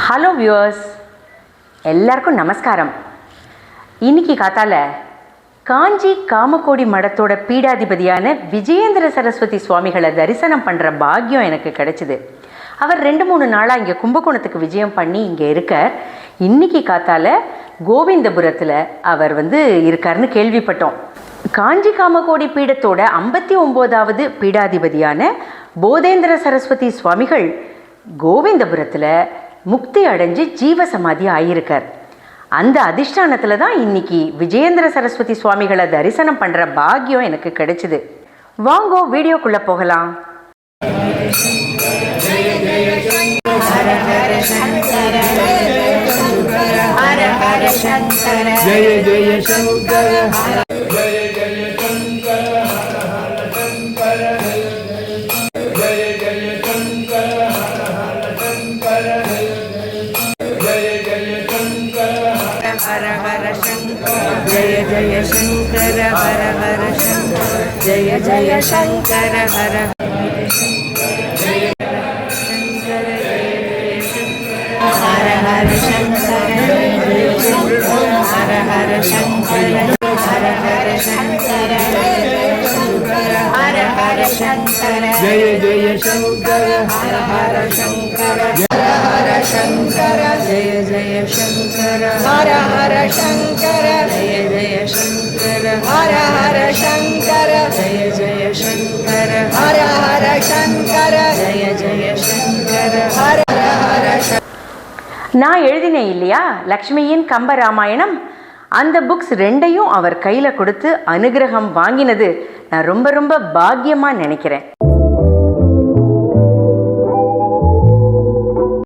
Hello viewers, எல்லாருக்கும் நமஸ்காரம். இன்னைக்கு காத்தால காஞ்சி காமகோடி மடத்தோட பீடாதிபதியான விஜயேந்திர சரஸ்வதி சுவாமிகளை தரிசனம் பண்ணுற பாக்கியம் எனக்கு கிடைச்சிது. அவர் 2-3 நாளாக இங்கே கும்பகோணத்துக்கு விஜயம் பண்ணி இங்கே இருக்கார். இன்னைக்கு காத்தால கோவிந்தபுரத்தில் அவர் இருக்காருன்னு கேள்விப்பட்டோம். காஞ்சி காமகோடி பீடத்தோட 59வது பீடாதிபதியான போதேந்திர சரஸ்வதி சுவாமிகள் கோவிந்தபுரத்தில் முக்தி அடைஞ்சு ஜீவசமாதி ஆகியிருக்கார். அந்த அதிஷ்டானத்தில் தான் இன்னைக்கு விஜயேந்திர சரஸ்வதி சுவாமிகளை தரிசனம் பண்ணுற பாக்கியம் எனக்கு கிடைச்சிது. வாங்கோ வீடியோக்குள்ளே போகலாம். ஜெய ஜெய சங்கர जय जय शंकर हर हर शंकर जय जय शंकर हर हर हर शंकर हर हर शंकर हर हर शंकर हर हर शंकर जय जय शंकर हर हर शंकर हर शंकर जय जय शंकर हर हर शंकर जय जय शंकर हर हर शंकर जय जय शंकर हर हर शंकर जय जय शंकर हर हर शंकर. நான் எழுதினேன் இல்லையா லக்ஷ்மியின் கம்பராமாயணம், அந்த புக்ஸ் 2ஐயும் அவர் கையில் கொடுத்து அனுகிரகம் வாங்கினது நான் ரொம்ப ரொம்ப பாக்கியமாக நினைக்கிறேன்.